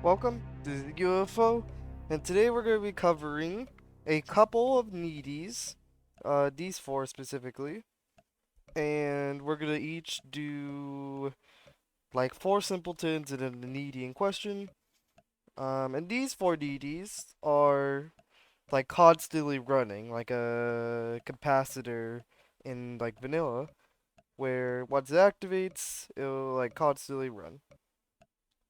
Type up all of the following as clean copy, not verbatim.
Welcome to the UFO, and today we're going to be covering a couple of Needies, these four specifically, and we're going to each do like four simpletons and then the needy in question. And these four Needies are like constantly running, like a capacitor in like vanilla, where once it activates, it'll like constantly run.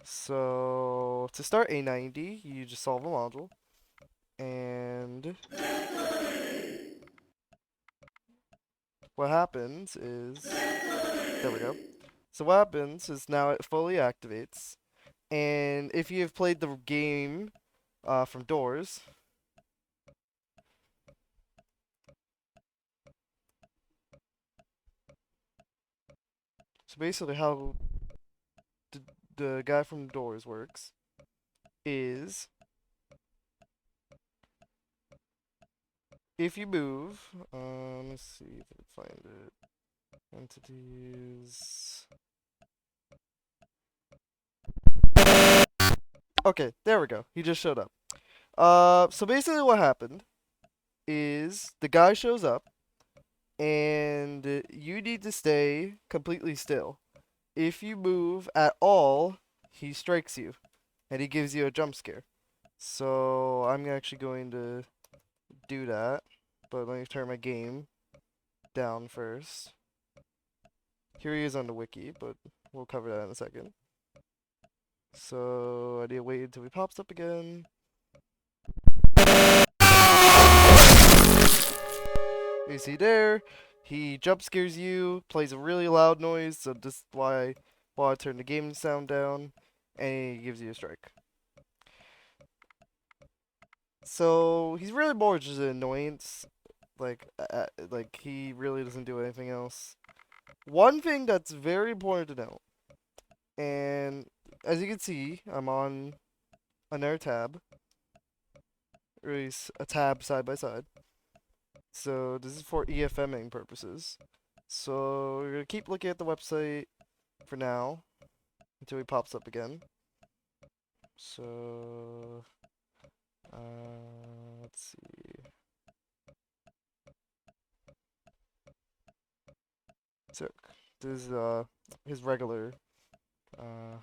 So to start a 90, you just solve a module. And what happens is, there we go. So what happens is now it fully activates. And if you have played the game from Doors, so basically how the guy from Doors works is if you move, let's see if I can find it. Entities. Okay, there we go. He just showed up. So basically what happened is the guy shows up and you need to stay completely still. If you move at all, he strikes you and he gives you a jump scare. So I'm actually going to do that, but let me turn my game down first. Here he is on the wiki, but we'll cover that in a second. So I need to wait until he pops up again. You see there, he jump scares you, plays a really loud noise, so this is why I turn the game sound down, and he gives you a strike. So he's really more just an annoyance. Like he really doesn't do anything else. One thing that's very important to note, and as you can see, I'm on another tab, or at least a tab side by side. So this is for EFMing purposes. So we're gonna keep looking at the website for now until he pops up again. So let's see. So this is his regular uh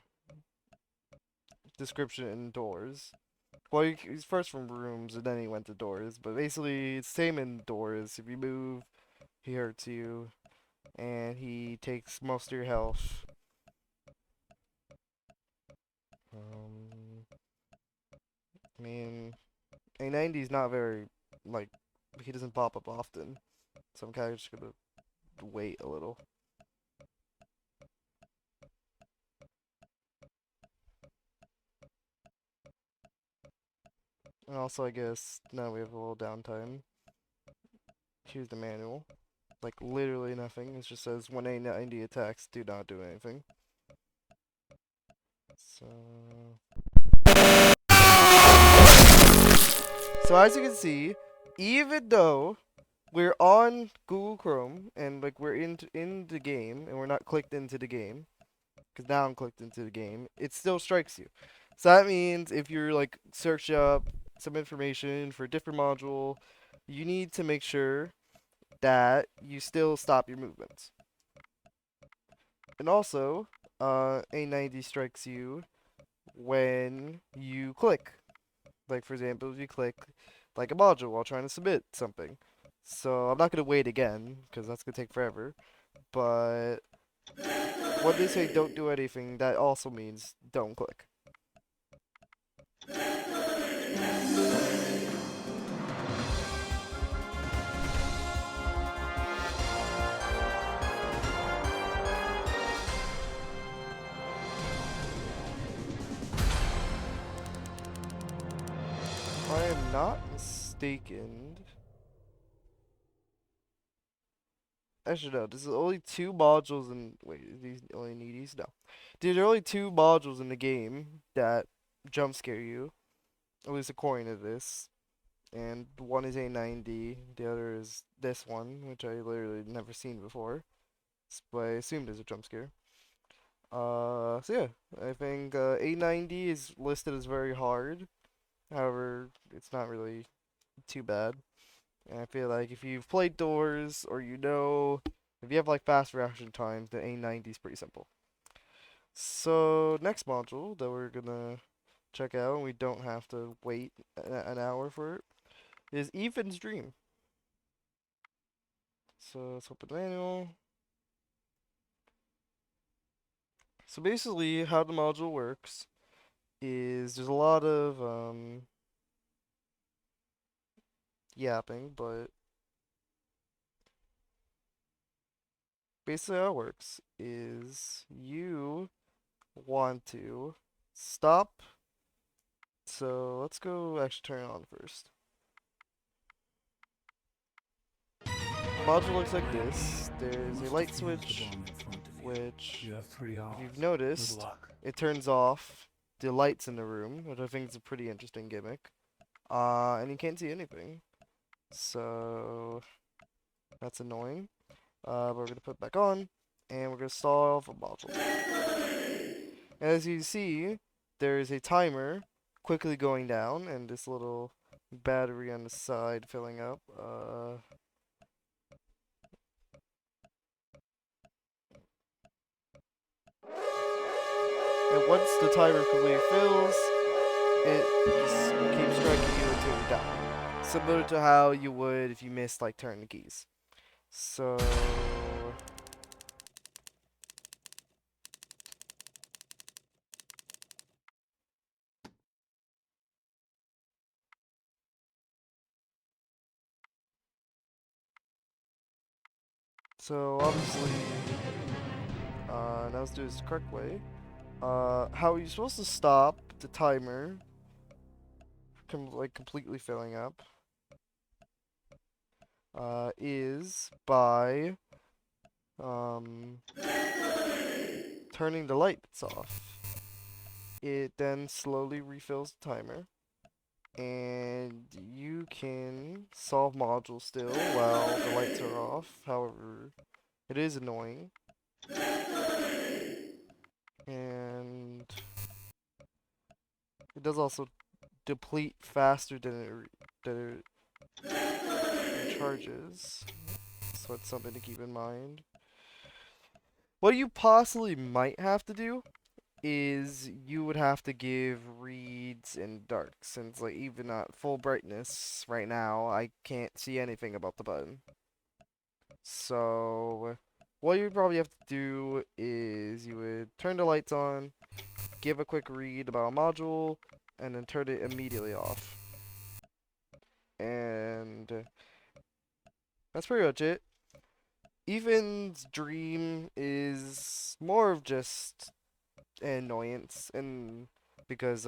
description in Doors. Well, he's first from rooms and then he went to Doors, but basically it's same in Doors. If you move, he hurts you, and he takes most of your health. Um, I mean, A90 is not very like he doesn't pop up often, so I'm kind of just gonna wait a little. And also, I guess now we have a little downtime. Here's the manual. Like literally nothing. It just says when A90 attacks, do not do anything. So, so as you can see, even though we're on Google Chrome and like we're in the game and we're not clicked into the game, because now I'm clicked into the game, it still strikes you. So that means if you're like search up some information for a different module, you need to make sure that you still stop your movements. And also, A90 strikes you when you click. Like for example, if you click like a module while trying to submit something. So I'm not gonna wait again because that's gonna take forever. But when they say don't do anything, that also means don't click. If I am not mistaken, actually no, there's only two modules in. Wait, are these only needies? No, there are only two modules in the game that jump scare you, at least according to this. And one is A90, the other is this one, which I literally never seen before, but I assumed is a jump scare. So yeah, I think A90 is listed as very hard. However, it's not really too bad. And I feel like if you've played Doors or if you have like fast reaction times, the A90 is pretty simple. So next module that we're gonna check out, and we don't have to wait an hour for it, is Ethan's Dream. So let's open the manual. So basically, how the module works is there's a lot of yapping, but basically how it works is you want to stop. So let's go actually turn it on first. Module looks like this. There's a light switch, which, if you've noticed, it turns off the lights in the room, which I think is a pretty interesting gimmick. And you can't see anything. So that's annoying. But we're gonna put it back on, and we're gonna solve a module. As you see, there's a timer quickly going down, and this little battery on the side filling up. And once the timer completely fills, it just keeps striking you until you die. Similar to how you would if you missed, like, turn the keys. So obviously, now let's do this the correct way. How you're supposed to stop the timer completely filling up is by um, turning the lights off. It then slowly refills the timer, and you can solve modules still while the lights are off. However, it is annoying, and it does also deplete faster than it recharges. So it's something to keep in mind. What you possibly might have to do is you would have to give reads in dark, since like even at full brightness right now I can't see anything about the button. So what you would probably have to do is you would turn the lights on, give a quick read about a module, and then turn it immediately off. And that's pretty much it. Ethan's Dream is more of just an annoyance, and because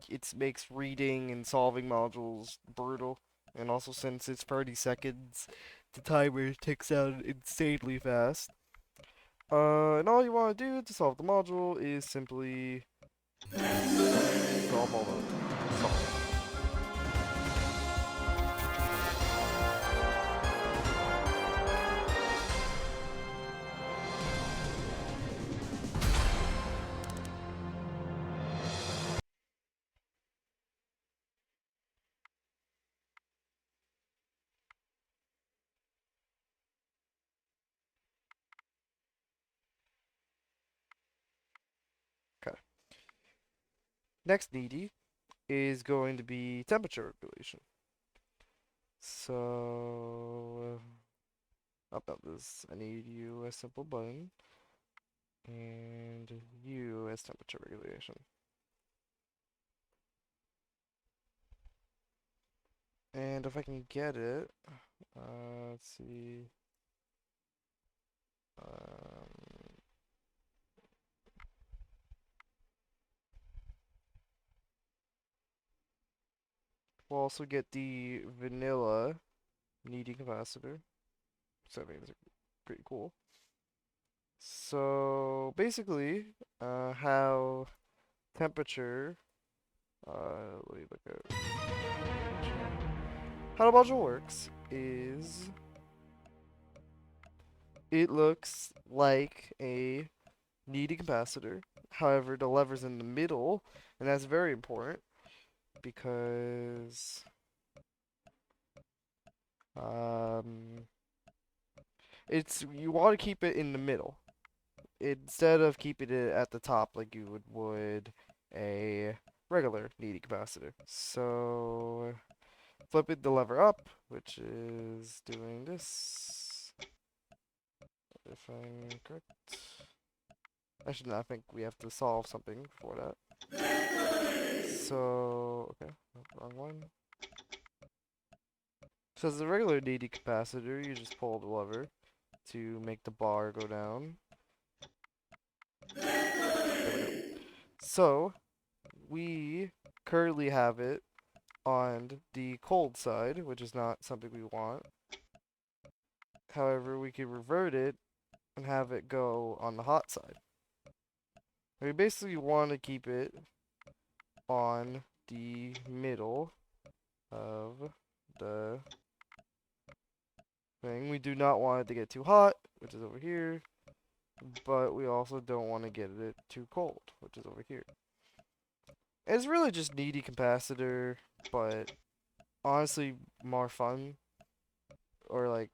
it makes reading and solving modules brutal, and also since it's 30 seconds, the timer ticks out insanely fast. And all you want to do to solve the module is simply solve all the solve. Okay. Next needy is going to be temperature regulation. So up this, I need you a simple button and you as temperature regulation. And if I can get it, let's see. Um, we'll also get the vanilla kneading capacitor, so I think it's pretty cool. So basically, how temperature, let me look at how the module works is it looks like a needy capacitor. However, the lever's in the middle, and that's very important because it's you want to keep it in the middle instead of keeping it at the top like you would a regular needy capacitor. So flipping the lever up, which is doing this. If I'm correct. Actually, no, I think we have to solve something for that. So, okay, wrong one. So as a regular DD capacitor, you just pull the lever to make the bar go down. There we go. So, we currently have it on the cold side, which is not something we want. However, we could revert it and have it go on the hot side. We basically want to keep it on the middle of the thing. We do not want it to get too hot, which is over here, but we also don't want to get it too cold, which is over here. It's really just needy capacitor, but honestly more fun, or like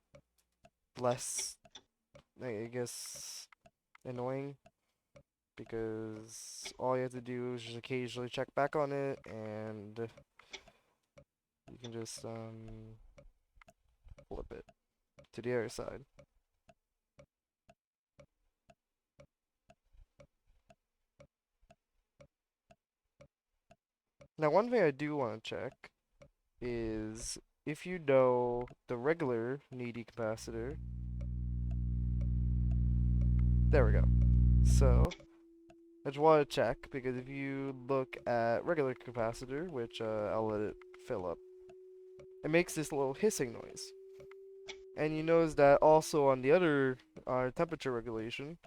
less, I guess, annoying, because all you have to do is just occasionally check back on it, and you can just flip it to the other side. Now, one thing I do want to check is if you know the regular needy capacitor. There we go. So, I just want to check, because if you look at regular capacitor, which I'll let it fill up, it makes this little hissing noise. And you notice that also on the other temperature regulation,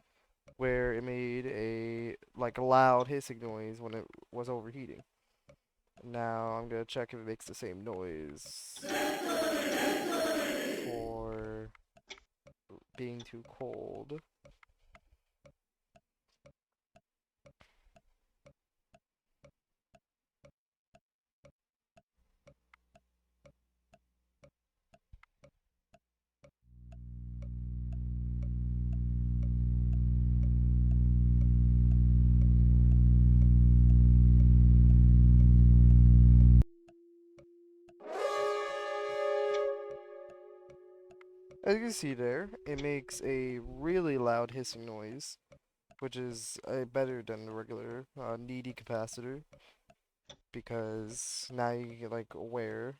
where it made a loud hissing noise when it was overheating. Now I'm gonna check if it makes the same noise for being too cold. As you can see there, it makes a really loud hissing noise, which is better than the regular needy capacitor, because now you get like aware.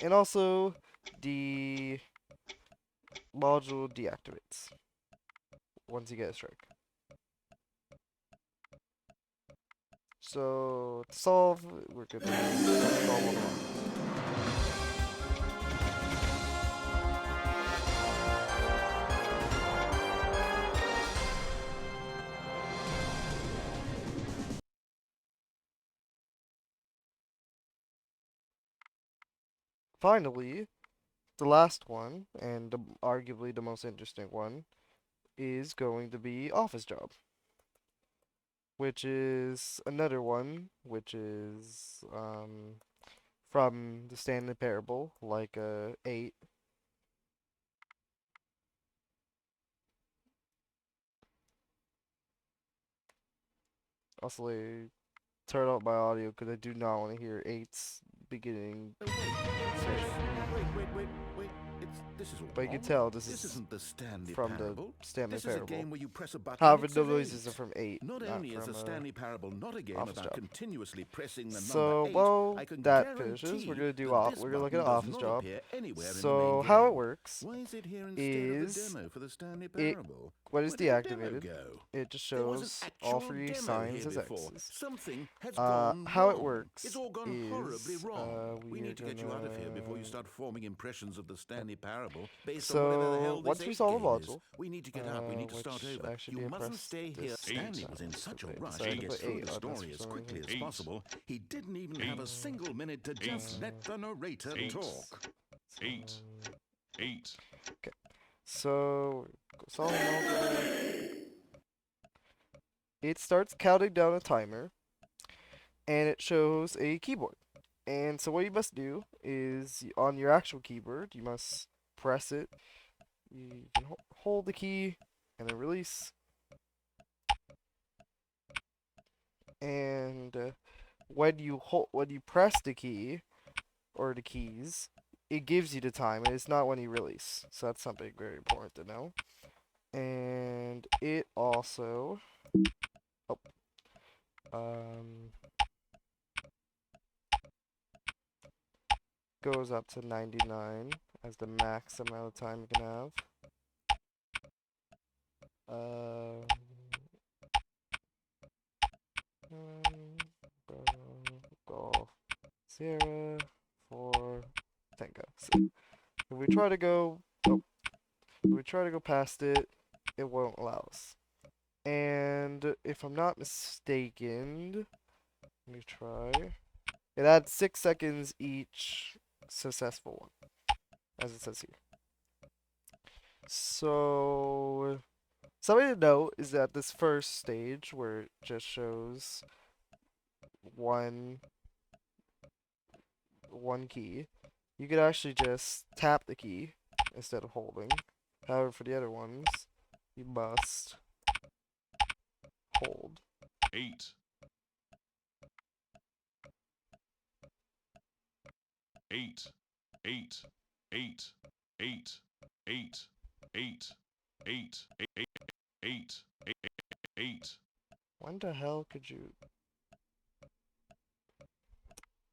And also, the module deactivates once you get a strike. So, to solve, we're gonna solve all the modules. Finally, the last one, and arguably the most interesting one, is going to be office job, which is another one, which is from the standard parable, like 8. Also, turn off my audio because I do not want to hear 8's beginning. Wait. This is all But you can wrong. tell this isn't the Stanley from Parable. the Stanley This is a Parable. game where you press a button. However, and it the says noises 8. are from 8, Not not only is from the Stanley Parable not a game Office about Job. continuously pressing the So, number 8, well, I can that guarantee finishes. We're gonna do that this we're gonna look at button does Office not Job. appear anywhere in the So main how it game. works Why is it here instead is of the demo for the Stanley it Parable? when it's Where did the demo deactivated, go? it just There was an shows all actual 3 demo signs here as before. X's. Something has gone How it wrong. works It's all gone horribly is wrong. We we are need to get you out of here before you gonna. start forming impressions of the Stanley Parable based on whatever the So hell this once we 8 solve a game is. module, We need to get up. We need to start which over. actually You did mustn't press stay here. this Stanley time, was in such a because I rush decided to to get put through 8 the on this story for as some quickly reason. as possible. He didn't even have a single minute to just let the narrator talk. Eight. Okay. So solve module. it starts counting down a timer, and it shows a keyboard. And so what you must do is on your actual keyboard, you must press it. You can hold the key and then release. And when you press the key or the keys, it gives you the time, and it's not when you release. So that's something very important to know. And it also, oh, um, goes up to 99 as the max amount of time you can have. Um, golf, Sierra, 4, Tango. So if we try to go, oh, if we try to go past it, it won't allow us. And if I'm not mistaken, let me try. It adds 6 seconds each successful one, as it says here. So, something to note is that this first stage, where it just shows one key, you could actually just tap the key instead of holding. However, for the other ones, you must hold. 8, 8, 8, 8, 8, 8, 8, 8, 8, 8. When the hell could you...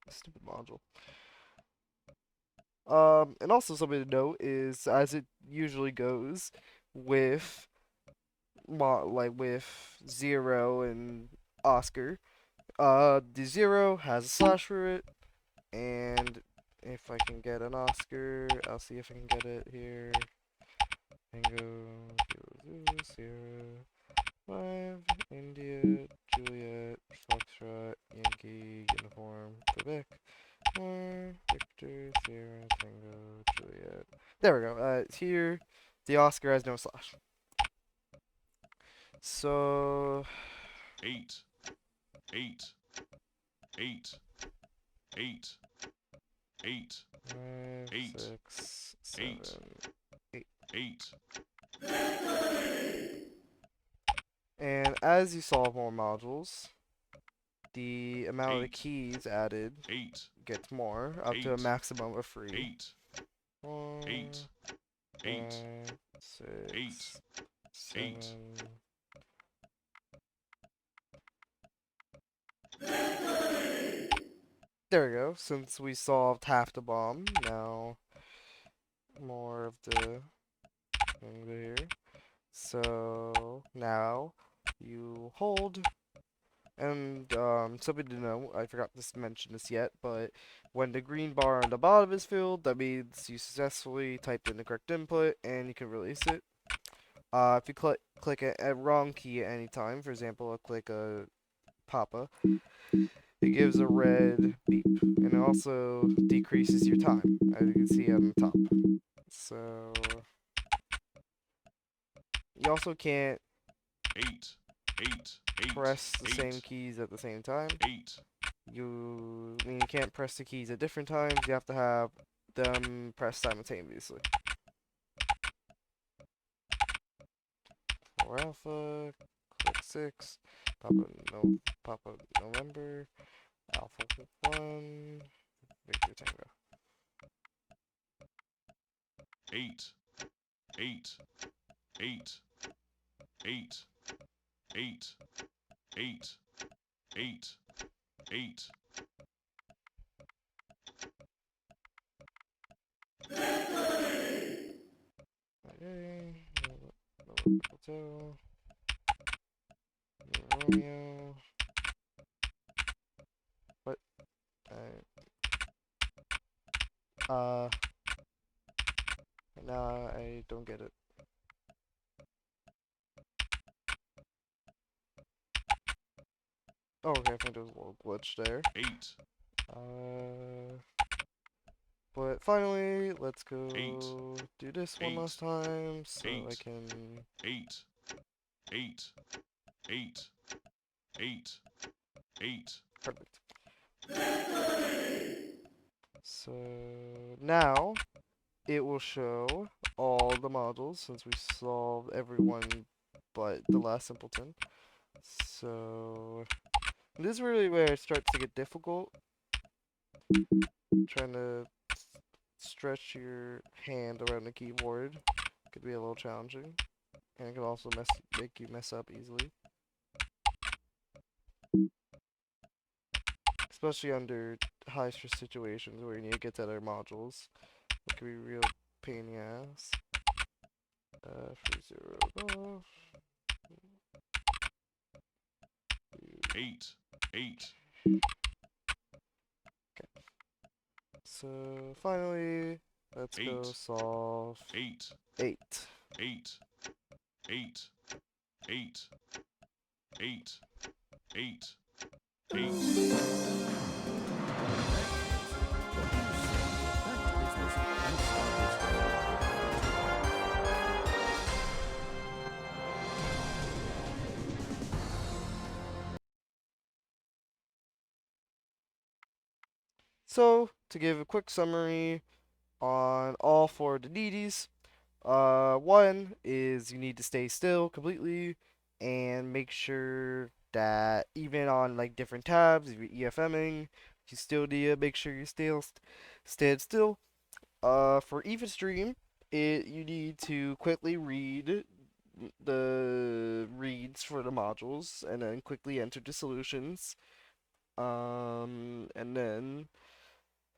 Stupid module. And also something to note is, as it usually goes with with Zero and Oscar, the Zero has a slash through it, and if I can get an Oscar, I'll see if I can get it here. Tango, 0, 5, India, Juliet, Foxtrot, Yankee, Uniform, Quebec, 4, Victor, Sierra, Tango, Juliet. There we go. Here, the Oscar has no slash. So, 8, 8, 8, 8, 8, 5, 8, 6, 7, 8. 8. And as you solve more modules, the amount of the 8, keys added 8, gets more, up to a 8, maximum of 3. 8, 4, 8, 8, 5, 8, 6, 8. 7. There we go. Since we solved half the bomb, now more of the thing here. So now you hold, and something to know, I forgot to mention this yet, but when the green bar on the bottom is filled, that means you successfully typed in the correct input and you can release it. If you click a wrong key at any time, for example, I'll click a Papa, it gives a red beep, and it also decreases your time, as you can see on the top. So you also can't 8, 8, 8, press the 8, same keys at the same time. 8. You can't press the keys at different times. You have to have them pressed simultaneously. 4 Alpha, click 6, Papa November, Alpha 1, Victor Tango. 8, 8, 8, 8, 8, 8, 8, 8. Okay, Hotel, Romeo. What? Uh, nah, I don't get it. Oh, okay, I think there was a little glitch there. 8, But finally, let's go 8, do this one 8, last time so I 8, can... 8, 8, 8, eight, eight. Perfect. So now it will show all the modules since we solved everyone but the last simpleton. So this is really where it starts to get difficult. Trying to stretch your hand around the keyboard could be a little challenging, and it can also make you mess up easily, especially under high stress situations where you need to get to other modules. It could be real pain in the ass. Free zero off. Eight, eight. So finally, let's go Eight. solve Eight, 8. eight, eight, eight, eight, eight, eight. So to give a quick summary on all 4 of the needies, one is you need to stay still completely and make sure that even on like different tabs, if you're EFMing, you still need to make sure you stand still. For even stream, you need to quickly read the reads for the modules and then quickly enter the solutions. And then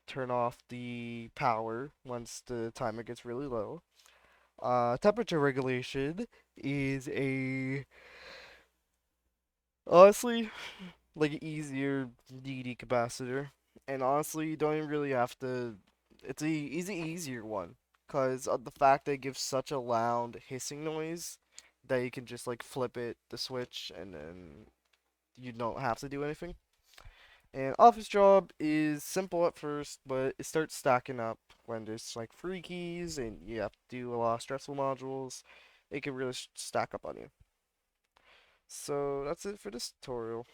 turn off the power once the timer gets really low. Temperature regulation is a honestly like an easier DD capacitor, and honestly, you don't even really have to. It's a easier one because of the fact that it gives such a loud hissing noise that you can just like flip it the switch and then you don't have to do anything. And office job is simple at first, but it starts stacking up when there's like free keys and you have to do a lot of stressful modules. It can really stack up on you. So that's it for this tutorial.